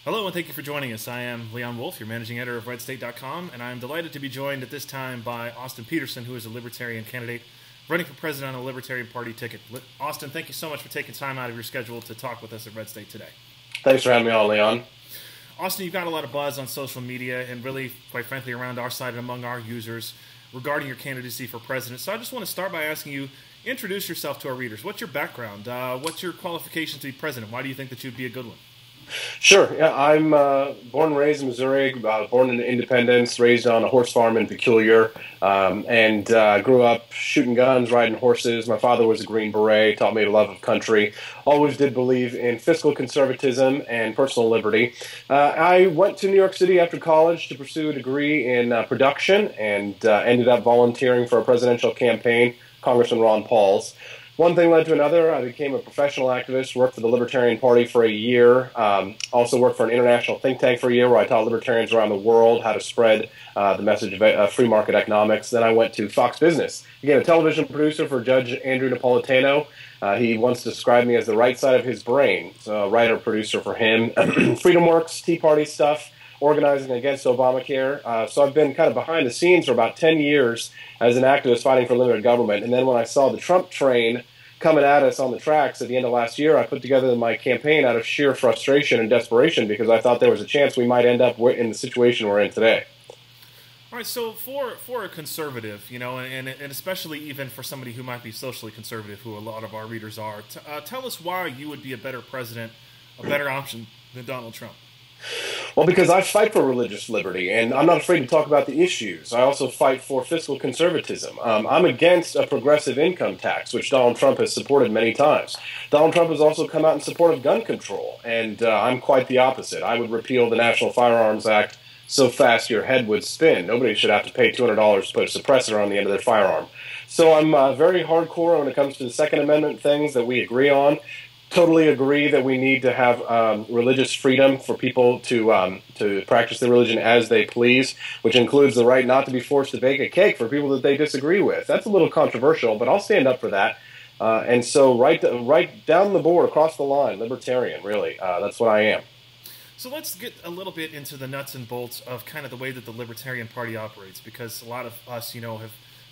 Hello and thank you for joining us. I am Leon Wolf, your managing editor of RedState.com, and I'm delighted to be joined at this time by Austin Peterson, who is a Libertarian candidate running for president on a Libertarian Party ticket. Austin, thank you so much for taking time out of your schedule to talk with us at Red State today. Thanks for having me on, Leon. Austin, you've got a lot of buzz on social media and really, quite frankly, around our side and among our users regarding your candidacy for president. So I just want to start by asking you, introduce yourself to our readers. What's your background? What's your qualifications to be president? Why do you think that you'd be a good one? Sure. Yeah, I'm born and raised in Missouri, born in Independence, raised on a horse farm in Peculiar, and grew up shooting guns, riding horses. My father was a Green Beret, taught me a love of country. Always did believe in fiscal conservatism and personal liberty. I went to New York City after college to pursue a degree in production and ended up volunteering for a presidential campaign, Congressman Ron Paul's. One thing led to another. I became a professional activist, worked for the Libertarian Party for a year, also worked for an international think tank for a year where I taught libertarians around the world how to spread the message of free market economics. Then I went to Fox Business, became a television producer for Judge Andrew Napolitano. He once described me as the right side of his brain, so a writer-producer for him. FreedomWorks, Tea Party stuff, organizing against Obamacare. So I've been kind of behind the scenes for about 10 years as an activist fighting for limited government. And then when I saw the Trump train coming at us on the tracks at the end of last year, I put together my campaign out of sheer frustration and desperation because I thought there was a chance we might end up in the situation we're in today. All right, so for a conservative, you know, and especially even for somebody who might be socially conservative, who a lot of our readers are, tell us why you would be a better president, a better option than Donald Trump. Well, because I fight for religious liberty, and I'm not afraid to talk about the issues. I also fight for fiscal conservatism. I'm against a progressive income tax, which Donald Trump has supported many times. Donald Trump has also come out in support of gun control, and I'm quite the opposite. I would repeal the National Firearms Act so fast your head would spin. Nobody should have to pay $200 to put a suppressor on the end of their firearm. So I'm very hardcore when it comes to the Second Amendment things that we agree on. Totally agree that we need to have religious freedom for people to practice their religion as they please, which includes the right not to be forced to bake a cake for people that they disagree with. That's a little controversial, but I'll stand up for that. And so right down the board, across the line, libertarian, really. That's what I am. So let's get a little bit into the nuts and bolts of kind of the way that the Libertarian Party operates, because a lot of us, you know,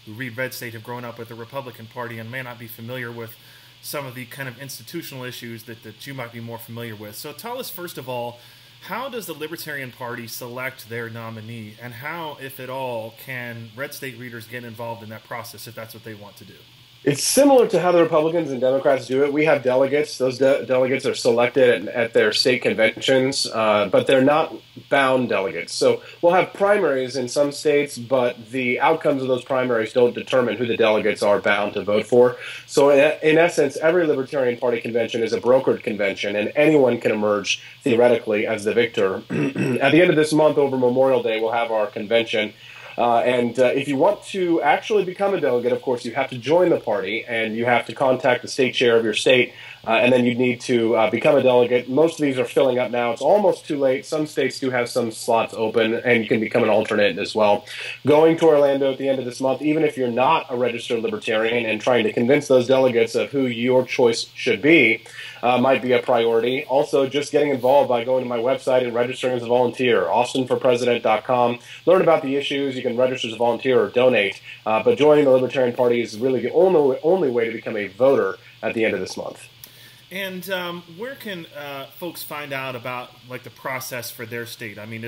who read Red State have grown up with the Republican Party and may not be familiar with some of the kind of institutional issues that you might be more familiar with. So tell us, first of all, how does the Libertarian Party select their nominee, and how, if at all, can Red State readers get involved in that process if that's what they want to do? It's similar to how the Republicans and Democrats do it. We have delegates. Those delegates are selected at their state conventions, but they're not bound delegates. So we'll have primaries in some states, but the outcomes of those primaries don't determine who the delegates are bound to vote for. So in essence, every Libertarian Party convention is a brokered convention, and anyone can emerge theoretically as the victor. At the end of this month, over Memorial Day, we'll have our convention. And if you want to actually become a delegate, of course, you have to join the party, and you have to contact the state chair of your state, and then you need to become a delegate. Most of these are filling up now. It's almost too late. Some states do have some slots open, and you can become an alternate as well. Going to Orlando at the end of this month, even if you're not a registered libertarian, and trying to convince those delegates of who your choice should be, might be a priority. Also, just getting involved by going to my website and registering as a volunteer, austinforpresident.com. Learn about the issues. You can register as a volunteer or donate. But joining the Libertarian Party is really the only way to become a voter at the end of this month. And where can folks find out about like the process for their state? I mean,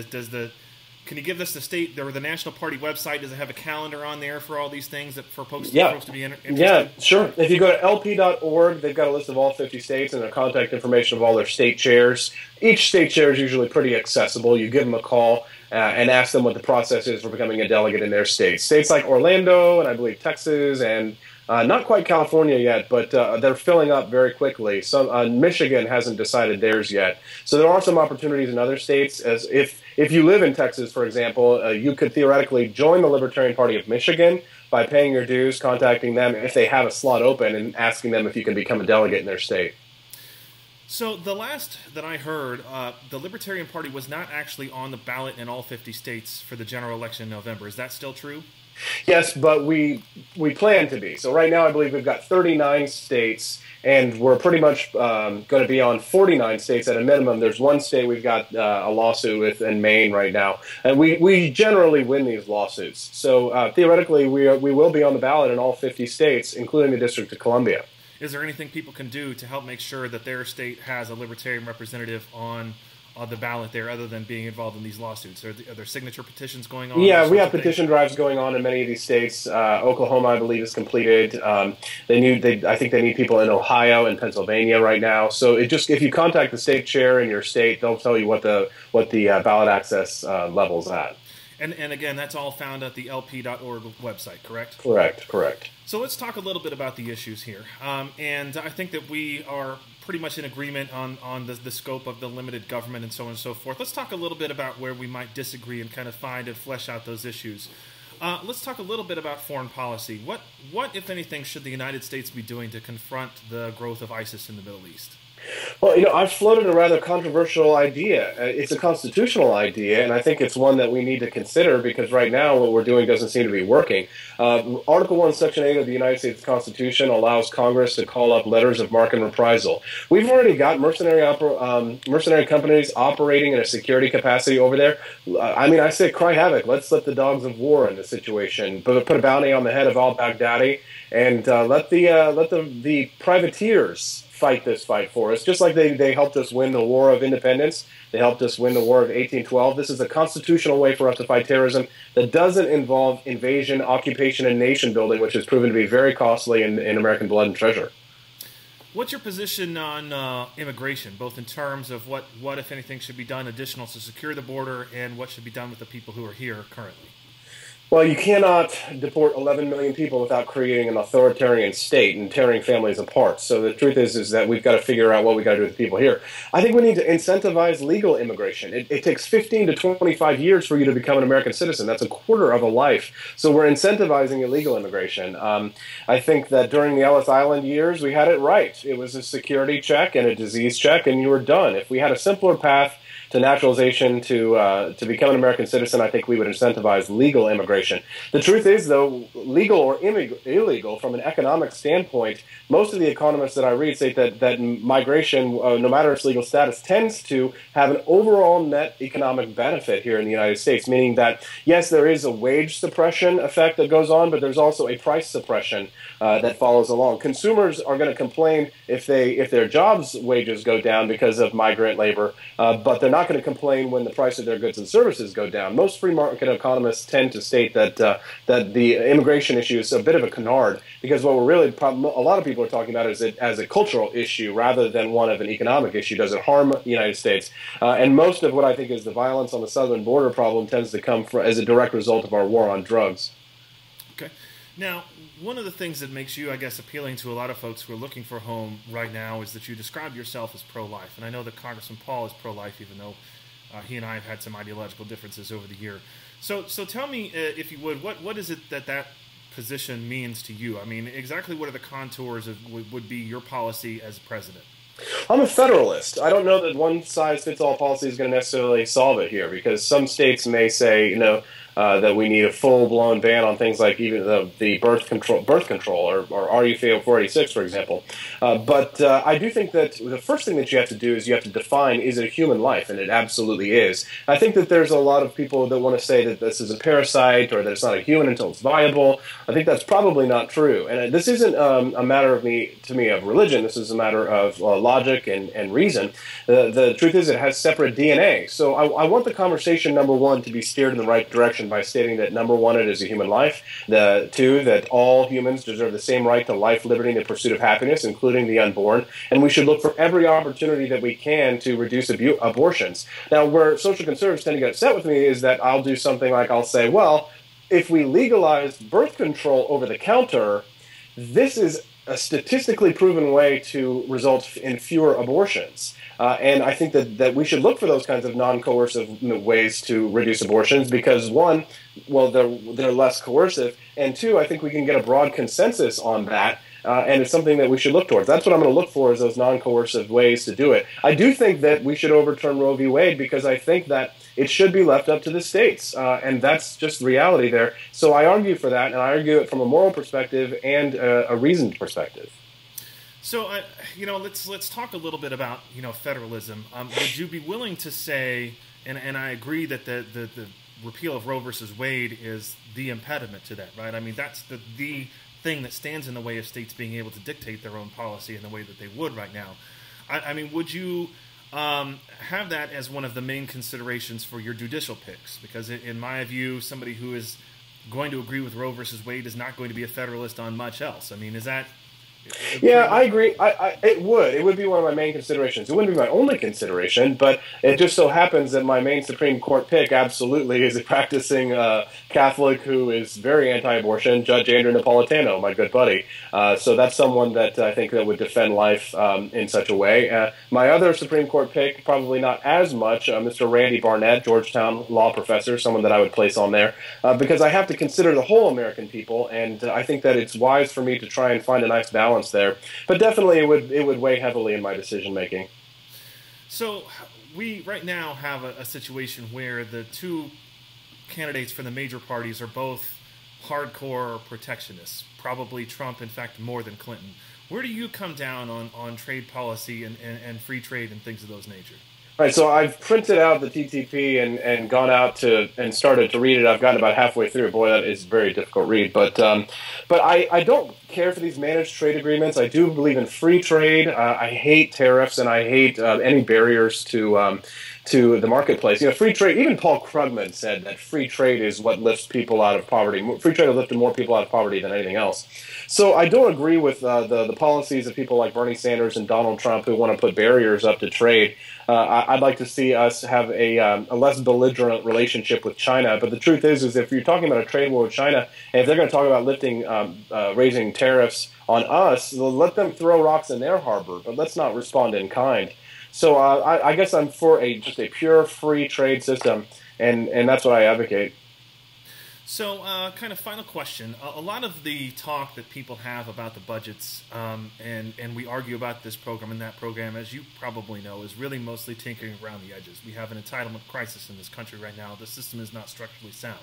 can you give us the state or the National Party website? Does it have a calendar on there for all these things that for folks to be interested? Yeah, sure. If you go to lp.org, they've got a list of all 50 states and their contact information of all their state chairs. Each state chair is usually pretty accessible. You give them a call and ask them what the process is for becoming a delegate in their state. States like Orlando and I believe Texas and not quite California yet, but they're filling up very quickly. Michigan hasn't decided theirs yet. So there are some opportunities in other states. As if you live in Texas, for example, you could theoretically join the Libertarian Party of Michigan by paying your dues, contacting them if they have a slot open, and asking them if you can become a delegate in their state. So the last that I heard, the Libertarian Party was not actually on the ballot in all 50 states for the general election in November. Is that still true? Yes, but we plan to be. So right now I believe we've got 39 states, and we're pretty much going to be on 49 states at a minimum. There's one state we've got a lawsuit with in Maine right now, and we generally win these lawsuits. So theoretically, we will be on the ballot in all 50 states, including the District of Columbia. Is there anything people can do to help make sure that their state has a Libertarian representative on the ballot there, other than being involved in these lawsuits? Are there signature petitions going on? Yeah, we have petition drives going on in many of these states. Oklahoma, I believe, is completed. I think they need people in Ohio and Pennsylvania right now. So if you contact the state chair in your state, they'll tell you what the ballot access level's at. And again, that's all found at the lp.org website, correct? Correct. So let's talk a little bit about the issues here. And I think that we are pretty much in agreement on the scope of the limited government and so on and so forth. Let's talk a little bit about where we might disagree and kind of find and flesh out those issues. Let's talk a little bit about foreign policy. What, if anything, should the United States be doing to confront the growth of ISIS in the Middle East? Well, I've floated a rather controversial idea. It's a constitutional idea, and I think it's one that we need to consider because right now what we're doing doesn't seem to be working. Article 1, Section 8 of the United States Constitution allows Congress to call up letters of marque and reprisal. We've already got mercenary companies operating in a security capacity over there. I say cry havoc. Let's let the dogs of war in the situation. Put a bounty on the head of al-Baghdadi and let the privateers fight this fight for us, just like they helped us win the War of Independence. They helped us win the War of 1812. This is a constitutional way for us to fight terrorism that doesn't involve invasion, occupation, and nation building, which has proven to be very costly in American blood and treasure. What's your position on immigration, both in terms of what, if anything, should be done additional to secure the border and what should be done with the people who are here currently? Well, you cannot deport 11 million people without creating an authoritarian state and tearing families apart. So the truth is that we've got to figure out what we've got to do with the people here. I think we need to incentivize legal immigration. It takes 15 to 25 years for you to become an American citizen. That's a quarter of a life. So we're incentivizing illegal immigration. I think that during the Ellis Island years, we had it right. It was a security check and a disease check, and you were done. If we had a simpler path to naturalization, to become an American citizen, I think we would incentivize legal immigration. The truth is, though, legal or illegal, from an economic standpoint, most of the economists that I read say that migration, no matter its legal status, tends to have an overall net economic benefit here in the United States, meaning that, yes, there is a wage suppression effect that goes on, but there's also a price suppression that follows along. Consumers are going to complain if their jobs' wages go down because of migrant labor, but they're not going to complain when the price of their goods and services go down. Most free market economists tend to state that the immigration issue is a bit of a canard, because what a lot of people are talking about is it as a cultural issue rather than one of an economic issue. Does it harm the United States? And most of what I think is the violence on the southern border problem tends to come as a direct result of our war on drugs. Okay. Now, one of the things that makes you, I guess, appealing to a lot of folks who are looking for a home right now is that you describe yourself as pro-life. And I know that Congressman Paul is pro-life, even though he and I have had some ideological differences over the year. So tell me, if you would, what is it that position means to you? I mean, exactly what are the contours of would be your policy as president? I'm a federalist. I don't know that one-size-fits-all policy is going to necessarily solve it here, because some states may say, that we need a full-blown ban on things like even the birth control or RU 486, for example. But I do think that the first thing that you have to do is you have to define, is it a human life? And it absolutely is. I think that there's a lot of people that want to say that this is a parasite or that it's not a human until it's viable. I think that's probably not true. And this isn't a matter of religion. This is a matter of logic and reason. The truth is it has separate DNA. So I want the conversation, number one, to be steered in the right direction by stating that, number one, it is a human life. Two, that all humans deserve the same right to life, liberty, and the pursuit of happiness, including the unborn. And we should look for every opportunity that we can to reduce abortions. Now, where social conservatives tend to get upset with me is that I'll do something like I'll say, well, if we legalize birth control over the counter, this is a statistically proven way to result in fewer abortions. And I think that we should look for those kinds of non-coercive ways to reduce abortions because, one, well, they're less coercive, and two, I think we can get a broad consensus on that and it's something that we should look towards. That's what I'm going to look for, is those non-coercive ways to do it. I do think that we should overturn Roe v. Wade, because I think that it should be left up to the states, and that's just reality there. So I argue for that, and I argue it from a moral perspective and a reasoned perspective. So, let's talk a little bit about, federalism. Would you be willing to say, and I agree that the repeal of Roe versus Wade is the impediment to that, right? I mean, that's the thing that stands in the way of states being able to dictate their own policy in the way that they would right now. I mean, would you have that as one of the main considerations for your judicial picks? Because in my view, somebody who is going to agree with Roe versus Wade is not going to be a federalist on much else. I mean, is that... Yeah, I agree. It would be one of my main considerations. It wouldn't be my only consideration, but it just so happens that my main Supreme Court pick absolutely is a practicing Catholic who is very anti-abortion, Judge Andrew Napolitano, my good buddy. So that's someone that I think that would defend life in such a way. My other Supreme Court pick, probably not as much, Mr. Randy Barnett, Georgetown law professor, someone that I would place on there, because I have to consider the whole American people, and I think that it's wise for me to try and find a nice balance there, but definitely it would weigh heavily in my decision making. So we right now have a situation where the two candidates for the major parties are both hardcore protectionists, probably Trump, in fact, more than Clinton. Where do you come down on trade policy and free trade and things of those nature? All right, so I've printed out the TTP and gone out and started to read it. I've gotten about halfway through. Boy, that is a very difficult read. But I don't care for these managed trade agreements. I do believe in free trade. I hate tariffs, and I hate any barriers to the marketplace. Free trade, even Paul Krugman said that free trade is what lifts people out of poverty. Free trade has lifted more people out of poverty than anything else. So I don't agree with the policies of people like Bernie Sanders and Donald Trump who want to put barriers up to trade. I'd like to see us have a less belligerent relationship with China. But the truth is if you're talking about a trade war with China, and if they're going to talk about raising tariffs on us, let them throw rocks in their harbor, but let's not respond in kind. So I guess I'm for just a pure free trade system, and that's what I advocate. So kind of final question. A lot of the talk that people have about the budgets, and we argue about this program and that program, as you probably know, is really mostly tinkering around the edges. We have an entitlement crisis in this country right now. The system is not structurally sound.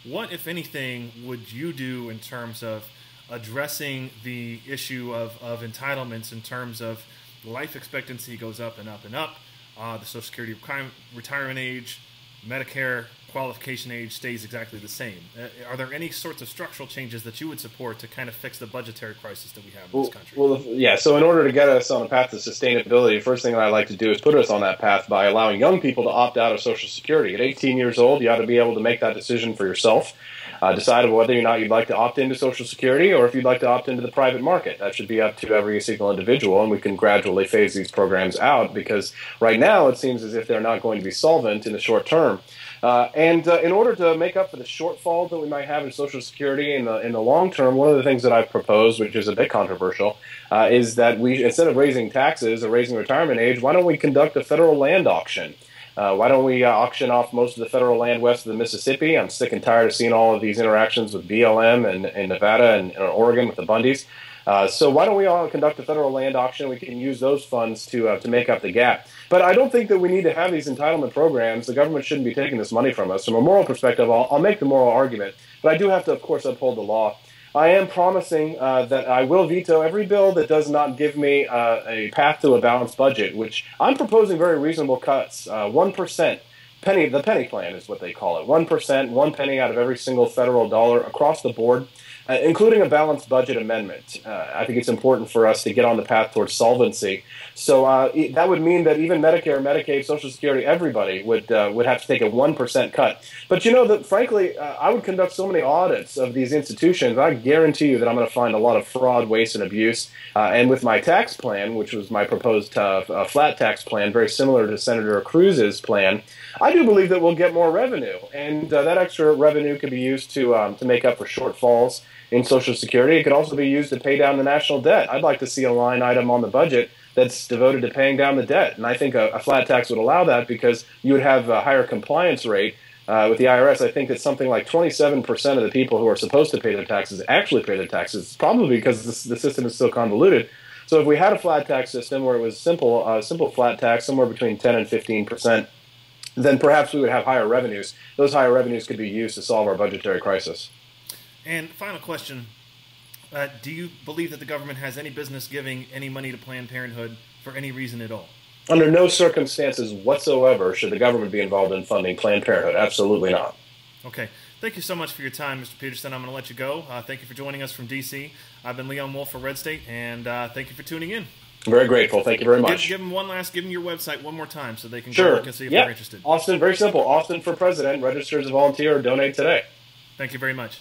What, if anything, would you do in terms of addressing the issue of entitlements in terms of life expectancy goes up and up and up, the Social Security retirement age, Medicare qualification age stays exactly the same. Are there any sorts of structural changes that you would support to kind of fix the budgetary crisis that we have in this country? Well, yeah, so in order to get us on a path to sustainability, the first thing that I'd like to do is put us on that path by allowing young people to opt out of Social Security. At 18 years old, you ought to be able to make that decision for yourself. Decide whether or not you'd like to opt into Social Security or if you'd like to opt into the private market. That should be up to every single individual, and we can gradually phase these programs out because right now it seems as if they're not going to be solvent in the short term. And in order to make up for the shortfall that we might have in Social Security in the long term, one of the things that I've proposed, which is a bit controversial, is that we, instead of raising taxes or raising retirement age, why don't we conduct a federal land auction? Why don't we auction off most of the federal land west of the Mississippi? I'm sick and tired of seeing all of these interactions with BLM and Nevada and Oregon with the Bundys. So why don't we all conduct a federal land auction? We can use those funds to make up the gap. But I don't think that we need to have these entitlement programs. The government shouldn't be taking this money from us. From a moral perspective, I'll make the moral argument. But I do have to, of course, uphold the law. I am promising that I will veto every bill that does not give me a path to a balanced budget, which I'm proposing very reasonable cuts. 1%. The penny plan is what they call it. 1%, 1 penny out of every single federal dollar across the board, including a balanced budget amendment. I think it's important for us to get on the path towards solvency. So that would mean that even Medicare, Medicaid, Social Security, everybody would have to take a 1% cut. But that frankly, I would conduct so many audits of these institutions. I guarantee you that I'm going to find a lot of fraud, waste, and abuse. And with my tax plan, which was my proposed flat tax plan, very similar to Senator Cruz's plan, I do believe that we'll get more revenue, and that extra revenue could be used to make up for shortfalls in Social Security. It could also be used to pay down the national debt. I'd like to see a line item on the budget that's devoted to paying down the debt, and I think a flat tax would allow that because you would have a higher compliance rate with the IRS, I think that something like 27% of the people who are supposed to pay their taxes actually pay their taxes, probably because the system is so convoluted. So if we had a flat tax system where it was simple flat tax, somewhere between 10 and 15%, then perhaps we would have higher revenues. Those higher revenues could be used to solve our budgetary crisis. And final question, do you believe that the government has any business giving any money to Planned Parenthood for any reason at all? Under no circumstances whatsoever should the government be involved in funding Planned Parenthood. Absolutely not. Okay. Thank you so much for your time, Mr. Peterson. I'm going to let you go. Thank you for joining us from D.C. I've been Leon Wolf for Red State, and thank you for tuning in. Very grateful. Thank you very much. Give them your website one more time so they can go look and see if they're interested. Austin, very simple. Austin for President. Register as a volunteer or donate today. Thank you very much.